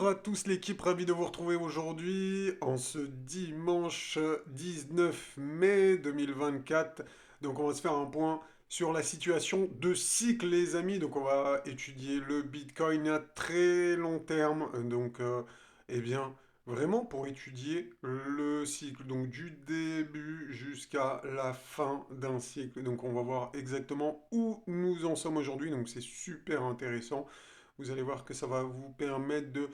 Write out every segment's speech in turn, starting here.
Bonjour à tous l'équipe, ravi de vous retrouver aujourd'hui en ce dimanche 19 mai 2024. Donc on va se faire un point sur la situation de cycle les amis. Donc on va étudier le Bitcoin à très long terme. Eh bien vraiment pour étudier le cycle. Donc du début jusqu'à la fin d'un cycle. Donc on va voir exactement où nous en sommes aujourd'hui. Donc c'est super intéressant. Vous allez voir que ça va vous permettre de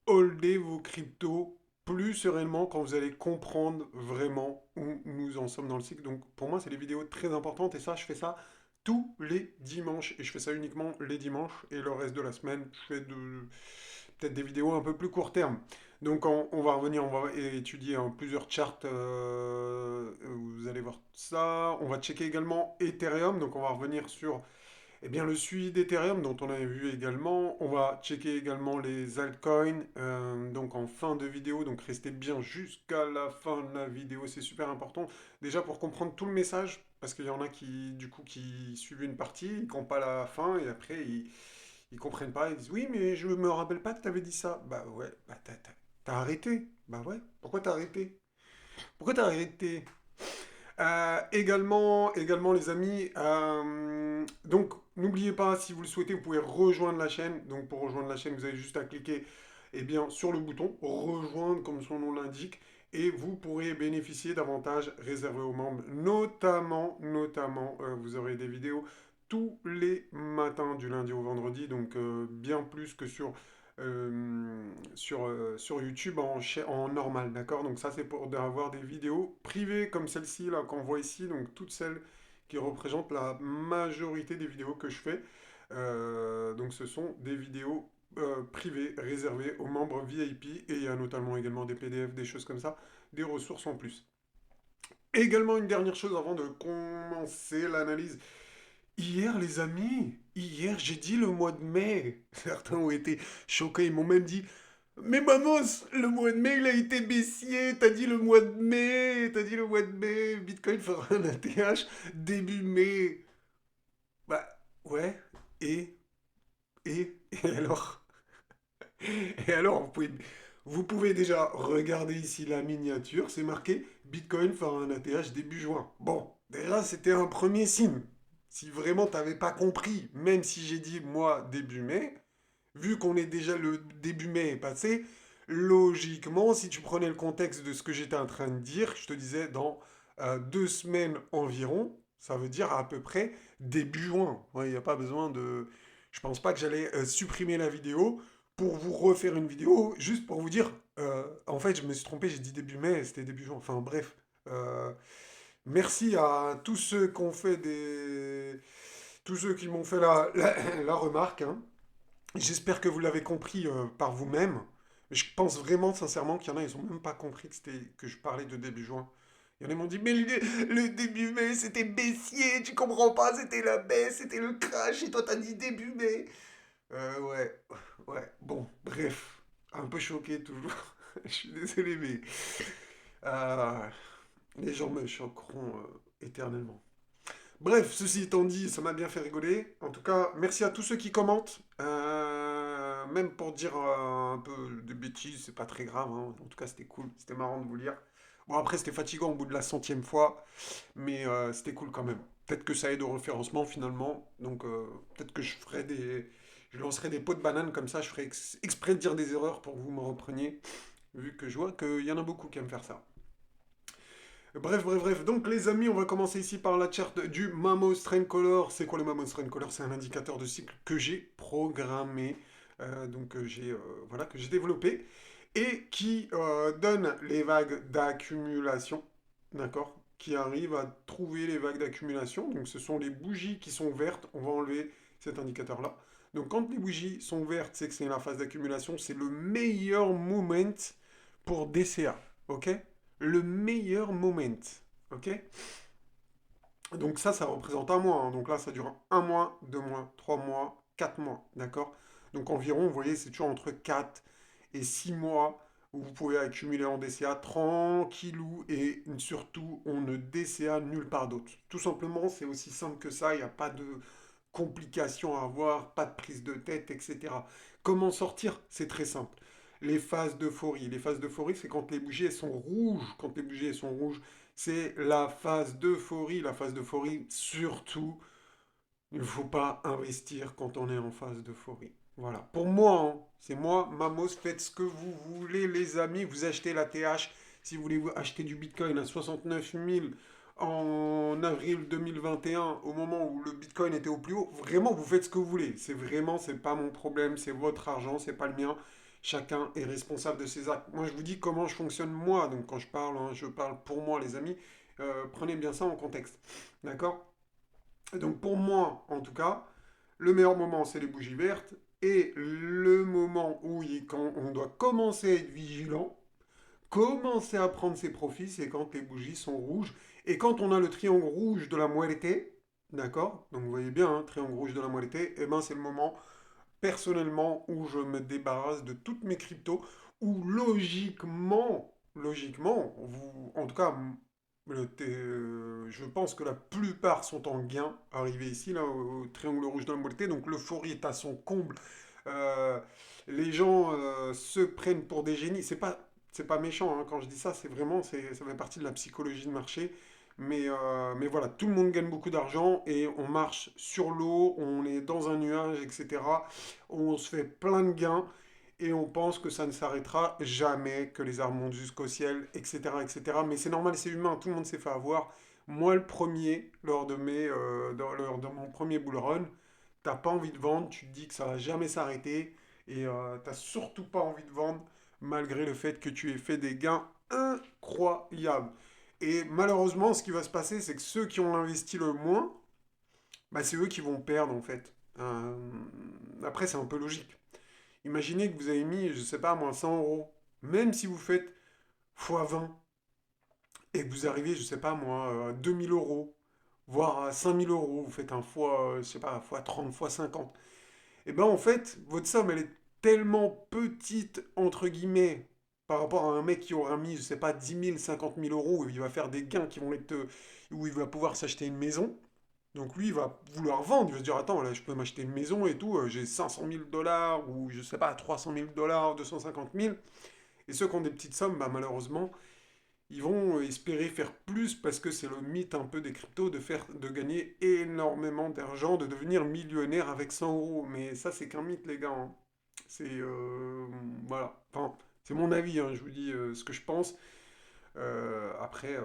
holder vos cryptos plus sereinement quand vous allez comprendre vraiment où nous en sommes dans le cycle. Donc pour moi, c'est des vidéos très importantes et ça, je fais ça tous les dimanches et je fais ça uniquement les dimanches et le reste de la semaine, je fais peut-être des vidéos un peu plus court terme. Donc on va revenir, on va étudier plusieurs charts, vous allez voir ça. On va checker également Ethereum, donc on va revenir sur eh bien, le suivi d'Ethereum, dont on avait vu également, on va checker également les altcoins, donc en fin de vidéo, donc restez bien jusqu'à la fin de la vidéo, c'est super important. Déjà pour comprendre tout le message, parce qu'il y en a qui, du coup, qui suivent une partie, ils ne comprennent pas la fin, et après, ils comprennent pas, ils disent, oui, mais je me rappelle pas que tu avais dit ça. Bah ouais, bah t'as arrêté. Bah ouais, pourquoi t'as arrêté? Pourquoi t'as arrêté? Également les amis, donc n'oubliez pas, si vous le souhaitez, vous pouvez rejoindre la chaîne. Donc pour rejoindre la chaîne, vous avez juste à cliquer eh bien, sur le bouton rejoindre, comme son nom l'indique, et vous pourrez bénéficier d'avantages réservés aux membres. Notamment, vous aurez des vidéos tous les matins du lundi au vendredi, donc bien plus que sur YouTube en normal, d'accord? Donc ça, c'est pour avoir des vidéos privées comme celle-ci, là, qu'on voit ici, donc toutes celles qui représentent la majorité des vidéos que je fais. Donc ce sont des vidéos privées, réservées aux membres VIP, et il y a notamment également des PDF, des choses comme ça, des ressources en plus. Également une dernière chose avant de commencer l'analyse. Hier, les amis, hier, j'ai dit le mois de mai. Certains ont été choqués, ils m'ont même dit, mais Mamos, le mois de mai, il a été baissier. T'as dit le mois de mai. T'as dit le mois de mai. Bitcoin fera un ATH début mai. Bah, ouais. Et, et alors? Et alors, vous pouvez déjà regarder ici la miniature. C'est marqué Bitcoin fera un ATH début juin. Bon, déjà, c'était un premier signe. Si vraiment t'avais pas compris, même si j'ai dit moi début mai, vu qu'on est déjà le début mai est passé, logiquement, si tu prenais le contexte de ce que j'étais en train de dire, je te disais dans 2 semaines environ, ça veut dire à peu près début juin. Il n'y a pas besoin de... Je pense pas que j'allais supprimer la vidéo pour vous refaire une vidéo, juste pour vous dire, en fait, je me suis trompé, j'ai dit début mai, c'était début juin. Enfin bref. Merci à tous ceux qui ont fait des... Tous ceux qui m'ont fait la remarque, hein. J'espère que vous l'avez compris par vous-même. Je pense vraiment sincèrement qu'il y en a, ils n'ont même pas compris que je parlais de début juin. Il y en a qui m'ont dit, mais le début mai, c'était baissier, tu comprends pas, c'était la baisse, c'était le crash, et toi t'as dit début mai. Ouais, ouais, bon, bref, un peu choqué toujours. Je suis désolé, mais euh, les gens me choqueront éternellement. Bref, ceci étant dit, ça m'a bien fait rigoler. En tout cas, merci à tous ceux qui commentent. Même pour dire un peu de bêtises, c'est pas très grave, hein. En tout cas, c'était cool. C'était marrant de vous lire. Bon, après, c'était fatigant au bout de la centième fois, mais c'était cool quand même. Peut-être que ça aide au référencement finalement. Donc, peut-être que je lancerai des pots de banane comme ça. Je ferai exprès de dire des erreurs pour que vous me repreniez, vu que je vois qu'il y en a beaucoup qui aiment faire ça. Bref. Donc, les amis, on va commencer ici par la charte du Mamos Trend Color. C'est quoi le Mamos Trend Color? C'est un indicateur de cycle que j'ai programmé, voilà, que j'ai développé et qui donne les vagues d'accumulation, d'accord? Qui arrive à trouver les vagues d'accumulation. Donc, ce sont les bougies qui sont vertes. On va enlever cet indicateur-là. Donc, quand les bougies sont vertes, c'est que c'est la phase d'accumulation. C'est le meilleur moment pour DCA, ok? Le meilleur moment. Ok? Donc ça représente un mois, hein. Donc là, ça dure un mois, 2 mois, 3 mois, 4 mois. D'accord? Donc environ, vous voyez, c'est toujours entre 4 et 6 mois où vous pouvez accumuler en DCA tranquillou et surtout, on ne DCA nulle part d'autre. Tout simplement, c'est aussi simple que ça. Il n'y a pas de complications à avoir, pas de prise de tête, etc. Comment sortir? C'est très simple. les phases d'euphorie. Les phases d'euphorie, c'est quand les bougies elles sont rouges. Quand les bougies elles sont rouges, c'est la phase d'euphorie. La phase d'euphorie, surtout, il ne faut pas investir quand on est en phase d'euphorie. Voilà. Pour moi, hein, c'est moi, Mamos, faites ce que vous voulez, les amis. Vous achetez la TH. Si vous voulez acheter du Bitcoin à 69 000 en avril 2021, au moment où le Bitcoin était au plus haut, vraiment, vous faites ce que vous voulez. C'est pas mon problème, c'est votre argent, c'est pas le mien. Chacun est responsable de ses actes. Moi, je vous dis comment je fonctionne moi. Donc, quand je parle, hein, je parle pour moi, les amis. Prenez bien ça en contexte. D'accord? Donc pour moi, en tout cas, le meilleur moment, c'est les bougies vertes. Et le moment où quand on doit commencer à être vigilant, commencer à prendre ses profits, c'est quand les bougies sont rouges. Et quand on a le triangle rouge de la muerte, d'accord? Donc vous voyez bien, hein, triangle rouge de la muerte, et ben c'est le moment, personnellement, où je me débarrasse de toutes mes cryptos, où logiquement, en tout cas, je pense que la plupart sont en gain, arrivés ici, là, au triangle rouge de la Mobilité, donc l'euphorie est à son comble. Euh, les gens se prennent pour des génies. C'est pas méchant hein, quand je dis ça, ça fait partie de la psychologie de marché. Mais voilà, tout le monde gagne beaucoup d'argent et on marche sur l'eau, on est dans un nuage, etc. On se fait plein de gains et on pense que ça ne s'arrêtera jamais, que les arbres montent jusqu'au ciel, etc., etc. Mais c'est normal, c'est humain, tout le monde s'est fait avoir. Moi, le premier, lors de mon premier bull run, t'as pas envie de vendre, tu te dis que ça va jamais s'arrêter et t'as surtout pas envie de vendre malgré le fait que tu aies fait des gains incroyables. Et malheureusement, ce qui va se passer, c'est que ceux qui ont investi le moins, bah, c'est eux qui vont perdre en fait. Après, c'est un peu logique. Imaginez que vous avez mis, je sais pas moi, 100 euros. Même si vous faites x 20 et que vous arrivez, je sais pas moi, à 2000 euros, voire à 5000 euros, vous faites un fois, je sais pas, fois 30, fois 50. Et ben en fait, votre somme, elle est tellement petite, entre guillemets, par rapport à un mec qui aura mis, je sais pas, 10 000, 50 000 euros, où il va faire des gains qui vont être, où il va pouvoir s'acheter une maison. Donc lui, il va vouloir vendre, il va se dire, attends, là, je peux m'acheter une maison et tout, j'ai 500 000 dollars, ou je sais pas, 300 000 dollars, 250 000. Et ceux qui ont des petites sommes, bah, malheureusement, ils vont espérer faire plus parce que c'est le mythe un peu des cryptos de gagner énormément d'argent, de devenir millionnaire avec 100 euros. Mais ça, c'est qu'un mythe, les gars, hein. C'est voilà. Enfin, c'est mon avis, hein, je vous dis ce que je pense. Après,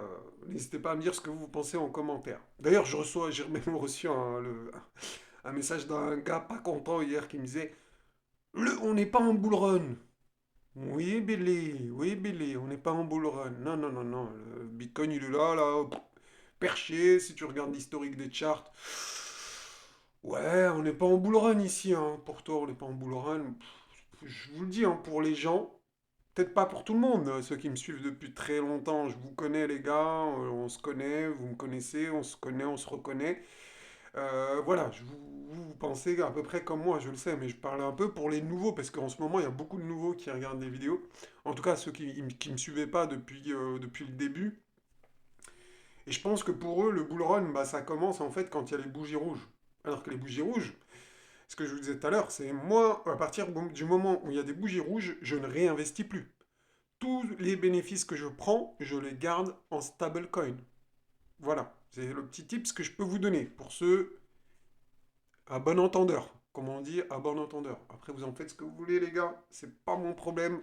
n'hésitez pas à me dire ce que vous pensez en commentaire. D'ailleurs, j'ai même reçu un message d'un gars pas content hier qui me disait on n'est pas en bull run. Oui, Billy, on n'est pas en bull run. Non, non, non, non. Le Bitcoin, il est là, perché. Si tu regardes l'historique des charts, ouais, on n'est pas en bull run ici, hein. Pour toi, on n'est pas en bull run. Je vous le dis, hein, pour les gens, peut-être pas pour tout le monde. Ceux qui me suivent depuis très longtemps, je vous connais, les gars. On se connaît, vous me connaissez, on se connaît, on se reconnaît. Voilà, vous pensez à peu près comme moi, je le sais, mais je parlais un peu pour les nouveaux, parce qu'en ce moment, il y a beaucoup de nouveaux qui regardent les vidéos. En tout cas, ceux qui me suivaient pas depuis le début. Et je pense que pour eux, le bull run, bah, ça commence en fait quand il y a les bougies rouges. Alors que les bougies rouges, ce que je vous disais tout à l'heure, c'est moi, à partir du moment où il y a des bougies rouges, je ne réinvestis plus. Tous les bénéfices que je prends, je les garde en stablecoin. Voilà, c'est le petit tips que je peux vous donner pour ceux à bon entendeur. Comme on dit, à bon entendeur. Après, vous en faites ce que vous voulez, les gars. C'est pas mon problème.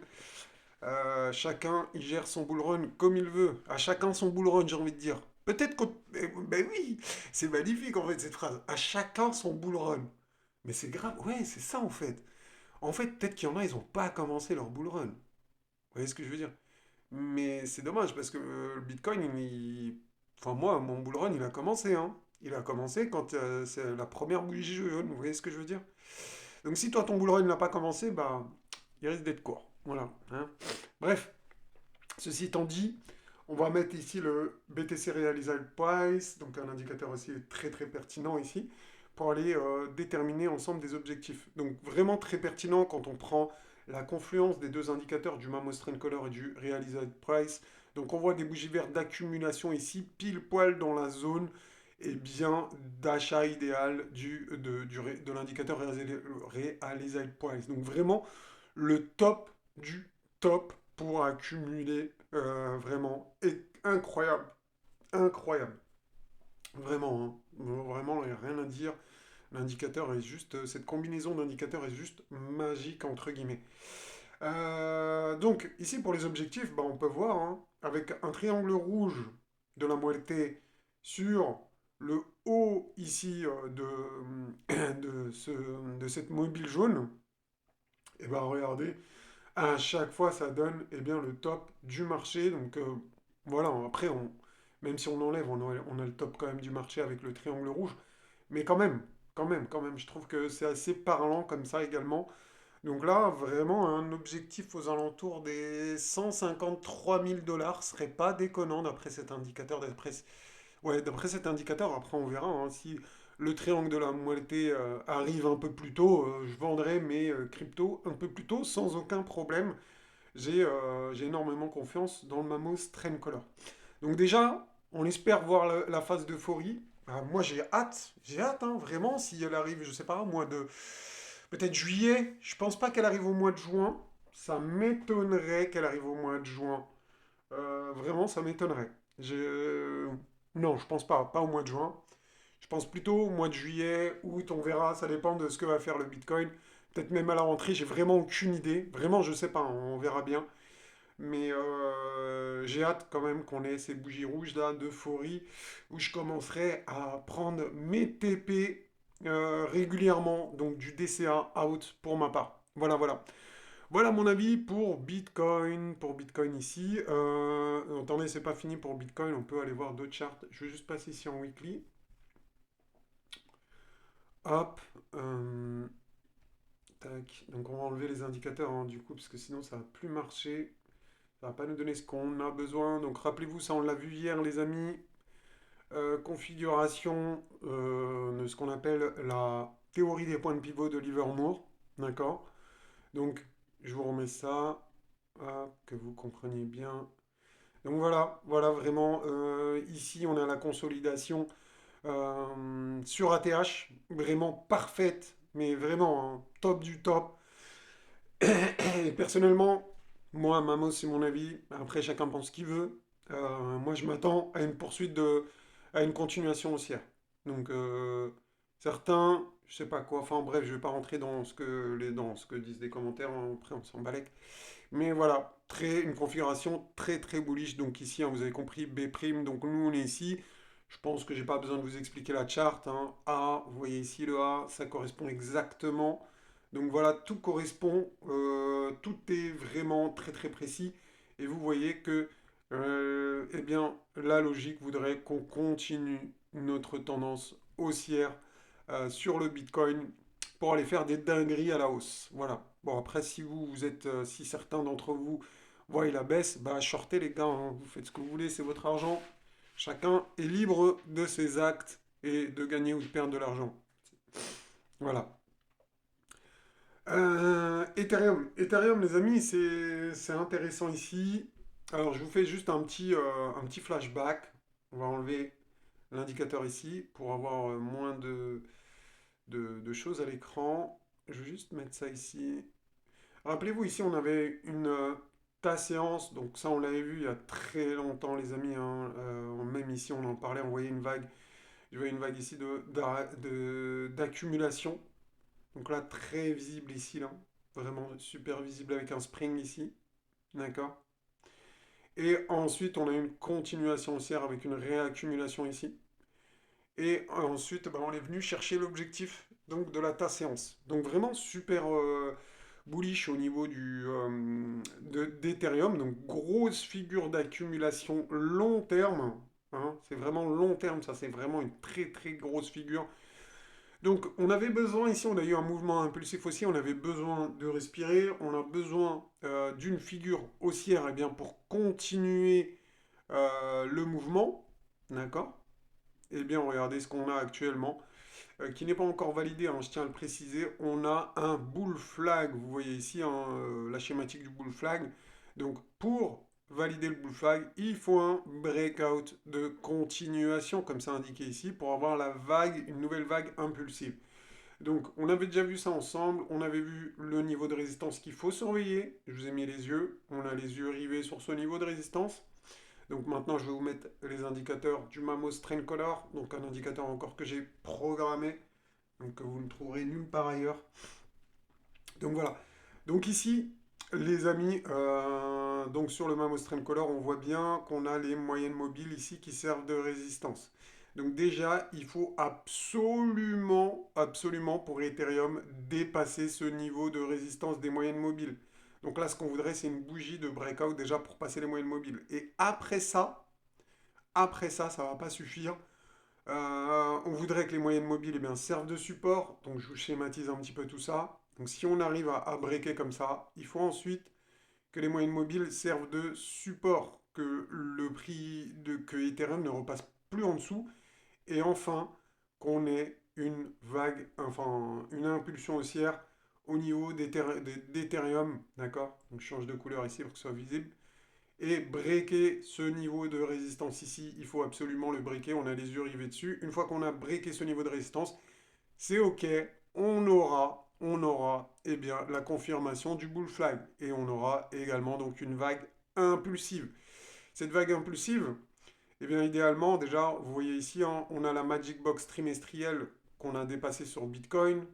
Chacun, il gère son bull run comme il veut. À chacun son bull run, j'ai envie de dire. Peut-être que... Ben oui, c'est magnifique, en fait, cette phrase. À chacun son bull run. Mais c'est grave. Ouais, c'est ça, en fait. En fait, peut-être qu'il y en a, ils n'ont pas commencé leur bull run. Vous voyez ce que je veux dire? Mais c'est dommage, parce que le Bitcoin, enfin, moi, mon bull run, il a commencé, hein. Il a commencé quand c'est la première bougie jaune, vous voyez ce que je veux dire? Donc si toi ton bull run n'a pas commencé, bah il risque d'être court. Voilà, hein. Bref, ceci étant dit, on va mettre ici le BTC Realized Price, donc un indicateur aussi très très pertinent ici, pour aller déterminer ensemble des objectifs. Donc vraiment très pertinent quand on prend la confluence des deux indicateurs du Mamos Trend Color et du Realized Price. Donc on voit des bougies vertes d'accumulation ici, pile poil dans la zone et bien d'achat idéal de l'indicateur Realized Price. Donc vraiment le top du top pour accumuler vraiment incroyable, incroyable. Vraiment, hein. Vraiment, il n'y a rien à dire. L'indicateur est juste, cette combinaison d'indicateurs est juste magique entre guillemets. Donc ici pour les objectifs, bah, on peut voir hein, avec un triangle rouge de la muerte sur le haut ici de cette mobile jaune, et ben regardez, à chaque fois ça donne eh bien, le top du marché. Donc voilà, après même si on enlève, on a le top quand même du marché avec le triangle rouge, mais quand même, je trouve que c'est assez parlant comme ça également. Donc là, vraiment, un objectif aux alentours des 153 000 dollars serait pas déconnant d'après cet indicateur. Ouais, d'après cet indicateur, après on verra hein, si le triangle de la moitié arrive un peu plus tôt, je vendrai mes cryptos un peu plus tôt sans aucun problème. J'ai énormément confiance dans le Mamos Trendcolor. Donc déjà, on espère voir la phase d'euphorie. Moi j'ai hâte, hein, vraiment, si elle arrive, je sais pas, au mois de peut-être juillet. Je pense pas qu'elle arrive au mois de juin. Ça m'étonnerait qu'elle arrive au mois de juin. Vraiment, ça m'étonnerait. Non, je pense pas, pas au mois de juin. Je pense plutôt au mois de juillet, août, on verra, ça dépend de ce que va faire le Bitcoin. Peut-être même à la rentrée, j'ai vraiment aucune idée. Vraiment, je sais pas, on verra bien. Mais j'ai hâte quand même qu'on ait ces bougies rouges là d'euphorie où je commencerai à prendre mes TP régulièrement, donc du DCA out pour ma part. Voilà, voilà. Voilà mon avis pour Bitcoin ici. Attendez, c'est pas fini pour Bitcoin, on peut aller voir d'autres charts. Je vais juste passer ici en weekly. Hop, tac. Donc on va enlever les indicateurs hein, du coup, parce que sinon ça va plus marcher. Ça va pas nous donner ce qu'on a besoin. Donc rappelez-vous, ça on l'a vu hier les amis. Configuration de ce qu'on appelle la théorie des points de pivot de Livermore. D'accord. Donc je vous remets ça. Hop, que vous compreniez bien. Donc voilà, voilà vraiment. Ici on a la consolidation sur ATH. Vraiment parfaite. Mais vraiment hein, top du top. Et personnellement, moi, Mamo, c'est mon avis. Après, chacun pense ce qu'il veut. Moi, je m'attends à une à une continuation haussière. Donc, certains, je sais pas quoi. Enfin, bref, je vais pas rentrer dans dans ce que disent les commentaires. Hein, après, on s'en balèque. Mais voilà, une configuration très très bullish. Donc ici, hein, vous avez compris, B'. Donc nous, on est ici. Je pense que j'ai pas besoin de vous expliquer la charte. Hein. A, vous voyez ici le A, ça correspond exactement. Donc voilà, tout correspond, tout est vraiment très très précis. Et vous voyez que, eh bien, la logique voudrait qu'on continue notre tendance haussière sur le Bitcoin pour aller faire des dingueries à la hausse. Voilà. Bon, après, si certains d'entre vous voient la baisse, bah, shortez les gars, hein. Vous faites ce que vous voulez, c'est votre argent. Chacun est libre de ses actes et de gagner ou de perdre de l'argent. Voilà. Ethereum, les amis, c'est intéressant ici. Alors, je vous fais juste un petit flashback. On va enlever l'indicateur ici pour avoir moins de choses à l'écran. Je vais juste mettre ça ici. Rappelez-vous, ici, on avait une tasse séance. Donc ça, on l'avait vu il y a très longtemps, les amis. Hein. Même ici, on en parlait, on voyait une vague. Je voyais une vague ici d'accumulation. Donc là, très visible ici, là. Vraiment super visible avec un spring ici. D'accord. Et ensuite, on a une continuation haussière avec une réaccumulation ici. Et ensuite, bah, on est venu chercher l'objectif donc de la ta séance. Donc vraiment super bullish au niveau d'Ethereum. Donc grosse figure d'accumulation long terme. Hein. C'est vraiment long terme, ça c'est vraiment une très très grosse figure. Donc on avait besoin, ici on a eu un mouvement impulsif aussi, on avait besoin de respirer, on a besoin d'une figure haussière eh bien, pour continuer le mouvement. D'accord. Eh bien, regardez ce qu'on a actuellement, qui n'est pas encore validé, hein, je tiens à le préciser. On a un bull flag, vous voyez ici hein, la schématique du bull flag. Donc, pour valider le bull flag, il faut un breakout de continuation, comme c'est indiqué ici, pour avoir une nouvelle vague impulsive. Donc, on avait déjà vu ça ensemble. On avait vu le niveau de résistance qu'il faut surveiller. Je vous ai mis les yeux. On a les yeux rivés sur ce niveau de résistance. Donc maintenant, je vais vous mettre les indicateurs du Mamos Trend Color. Donc un indicateur encore que j'ai programmé. Donc que vous ne trouverez nulle part ailleurs. Donc voilà. Donc ici, les amis, donc sur le Mamos Trend Color, on voit bien qu'on a les moyennes mobiles ici qui servent de résistance. Donc déjà, il faut absolument, absolument pour Ethereum dépasser ce niveau de résistance des moyennes mobiles. Donc là, ce qu'on voudrait, c'est une bougie de breakout déjà pour passer les moyennes mobiles. Et après ça, ça ne va pas suffire. On voudrait que les moyennes mobiles eh bien, servent de support. Donc je vous schématise un petit peu tout ça. Donc si on arrive à breaker comme ça, il faut ensuite que les moyennes mobiles servent de support, que le prix que Ethereum ne repasse plus en dessous. Et enfin, qu'on ait une vague, enfin une impulsion haussière au niveau d'Ethereum. D'accord? Donc je change de couleur ici pour que ce soit visible. Et breaker ce niveau de résistance ici, il faut absolument le breaker, on a les yeux rivés dessus. Une fois qu'on a breaké ce niveau de résistance, c'est ok, on aura eh bien, la confirmation du bull flag. Et on aura également donc une vague impulsive. Cette vague impulsive, eh bien idéalement, déjà, vous voyez ici, hein, on a la Magic Box trimestrielle qu'on a dépassée sur Bitcoin.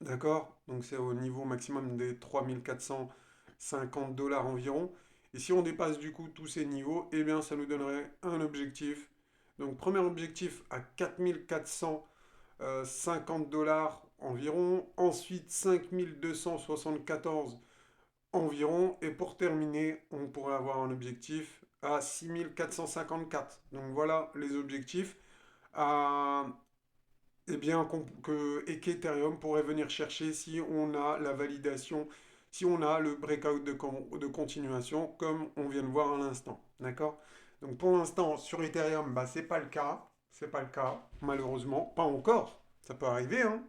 D'accord? Donc c'est au niveau maximum des 3 450 $ environ. Et si on dépasse du coup tous ces niveaux, eh bien ça nous donnerait un objectif. Donc premier objectif à 4 450 $ environ. Ensuite 5 274 environ. Et pour terminer, on pourrait avoir un objectif à 6 454. Donc voilà les objectifs. À eh bien, et qu'Ethereum pourrait venir chercher si on a la validation, si on a le breakout de continuation, comme on vient de voir à l'instant. D'accord? Donc pour l'instant, sur Ethereum, bah, c'est pas le cas. C'est pas le cas, malheureusement. Pas encore. Ça peut arriver, hein.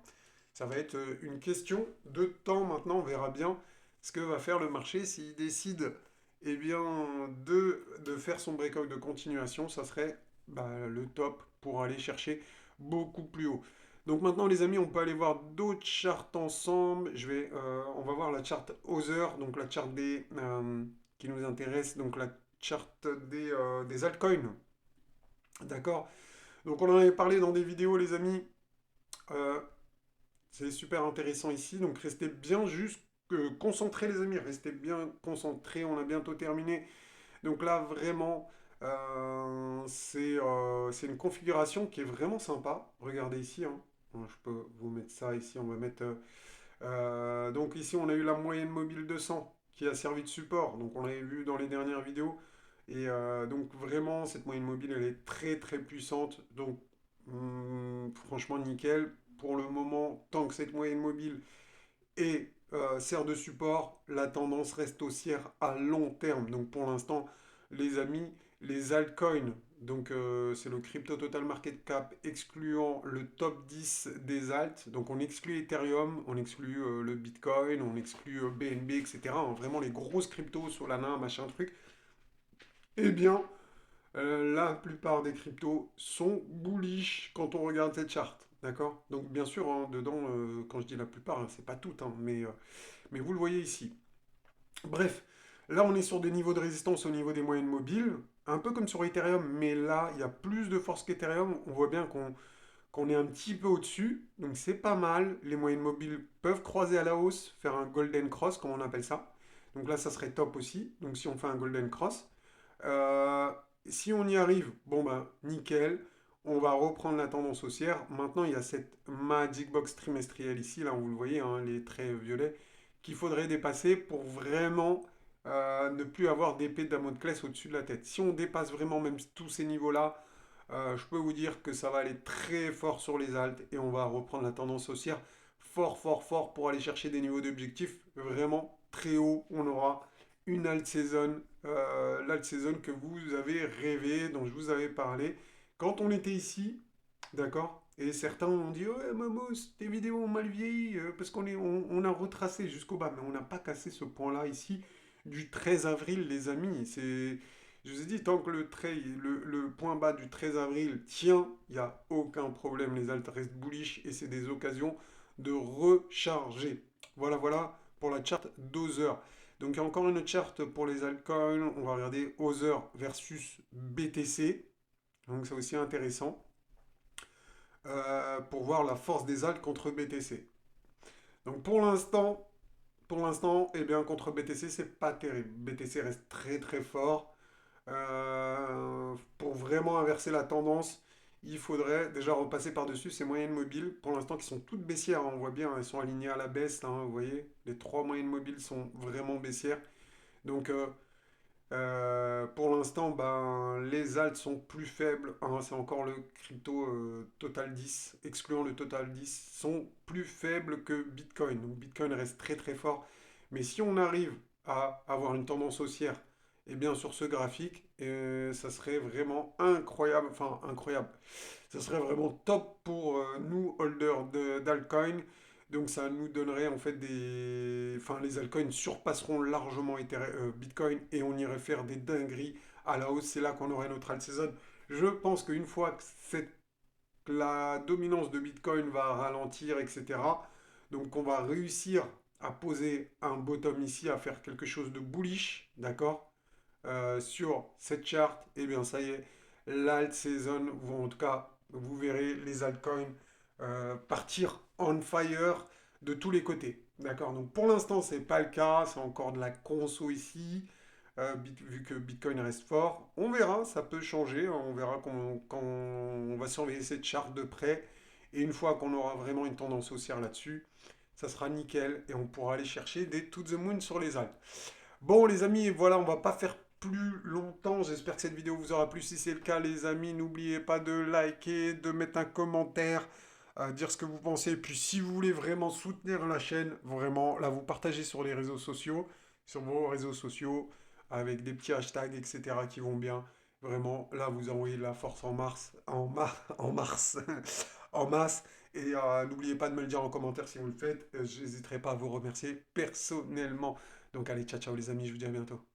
Ça va être une question de temps maintenant. On verra bien ce que va faire le marché s'il décide eh bien, de faire son breakout de continuation. Ça serait bah, le top pour aller chercher beaucoup plus haut. Donc maintenant les amis, on peut aller voir d'autres charts ensemble. On va voir la charte Other, donc la charte qui nous intéresse, donc la charte des altcoins. D'accord? Donc on en avait parlé dans des vidéos les amis. Euh, c'est super intéressant ici. Donc restez bien juste concentrés les amis. Restez bien concentrés. On a bientôt terminé. Donc là vraiment, c'est une configuration qui est vraiment sympa. Regardez ici, hein. Je peux vous mettre ça ici. On va mettre. Donc ici, on a eu la moyenne mobile 200 qui a servi de support. Donc on l'avait vu dans les dernières vidéos. Et donc vraiment, cette moyenne mobile, elle est très très puissante. Donc franchement, nickel. Pour le moment, tant que cette moyenne mobile sert de support, la tendance reste haussière à long terme. Donc pour l'instant, les amis, les altcoins, donc c'est le crypto total market cap excluant le top 10 des alts. Donc on exclut Ethereum, on exclut le Bitcoin, on exclut BNB, etc. Hein, vraiment les grosses cryptos sur la main, machin truc. Eh bien, la plupart des cryptos sont bullish quand on regarde cette charte. D'accord? Donc bien sûr, hein, dedans, quand je dis la plupart, hein, c'est pas toutes, hein, mais vous le voyez ici. Bref, là on est sur des niveaux de résistance au niveau des moyennes mobiles, un peu comme sur Ethereum, mais là il y a plus de force qu'Ethereum. On voit bien qu'on est un petit peu au-dessus, donc c'est pas mal. Les moyennes mobiles peuvent croiser à la hausse, faire un golden cross, comme on appelle ça. Donc là ça serait top aussi, donc si on fait un golden cross. Euh, Si on y arrive, bon ben nickel, on va reprendre la tendance haussière. Maintenant, il y a cette Magic Box trimestrielle ici, là vous le voyez, hein, les traits violets, qu'il faudrait dépasser pour vraiment ne plus avoir d'épée de Damoclès au-dessus de la tête. Si on dépasse vraiment même tous ces niveaux-là, je peux vous dire que ça va aller très fort sur les altes et on va reprendre la tendance haussière fort, fort, fort pour aller chercher des niveaux d'objectifs vraiment très hauts. On aura une l'alt saison que vous avez rêvé, dont je vous avais parlé. Quand on était ici, d'accord? Et certains ont dit, ouais, Mamos, tes vidéos ont mal vieilli parce on a retracé jusqu'au bas, mais on n'a pas cassé ce point-là ici du 13 avril, les amis. Je vous ai dit, tant que le point bas du 13 avril tient, il n'y a aucun problème. Les altes restent bullish et c'est des occasions de recharger. Voilà, voilà pour la charte d'Other. Donc il y a encore une charte pour les altcoins. On va regarder Other versus BTC. Donc c'est aussi intéressant pour voir la force des alts contre BTC. Donc pour l'instant, eh bien contre BTC, c'est pas terrible. BTC reste très très fort. Pour vraiment inverser la tendance, il faudrait déjà repasser par-dessus ces moyennes mobiles, pour l'instant qui sont toutes baissières, hein, on voit bien, elles sont alignées à la baisse, là, hein, vous voyez, les trois moyennes mobiles sont vraiment baissières. Donc pour l'instant, ben, les alts sont plus faibles, hein, c'est encore le crypto Total 10, excluant le Total 10, sont plus faibles que Bitcoin. Donc Bitcoin reste très très fort, mais si on arrive à avoir une tendance haussière, et bien sur ce graphique, ça serait vraiment incroyable, enfin incroyable, ça serait vraiment top pour nous holders d'altcoin. Donc ça nous donnerait en fait des... Enfin les altcoins surpasseront largement Bitcoin et on irait faire des dingueries à la hausse. C'est là qu'on aurait notre alt season. Je pense qu'une fois que la dominance de Bitcoin va ralentir, etc. Donc on va réussir à poser un bottom ici, à faire quelque chose de bullish, d'accord, sur cette charte, et eh bien ça y est, l'alt season, ou en tout cas, vous verrez les altcoins partir on fire de tous les côtés. D'accord. Donc pour l'instant, c'est pas le cas, c'est encore de la conso ici, vu que Bitcoin reste fort. On verra, ça peut changer, hein, on verra quand on va surveiller cette charte de près. Et une fois qu'on aura vraiment une tendance haussière là-dessus, ça sera nickel et on pourra aller chercher des to the moon sur les alts. Bon les amis, voilà, on va pas faire plus longtemps. J'espère que cette vidéo vous aura plu. Si c'est le cas, les amis, n'oubliez pas de liker, de mettre un commentaire, dire ce que vous pensez. Et puis si vous voulez vraiment soutenir la chaîne, vraiment, là, vous partagez sur les réseaux sociaux, sur vos réseaux sociaux, avec des petits hashtags, etc. qui vont bien. Vraiment, là, vous envoyez de la force en mars, en masse. Et n'oubliez pas de me le dire en commentaire si vous le faites. Je n'hésiterai pas à vous remercier personnellement. Donc allez, ciao ciao les amis, je vous dis à bientôt.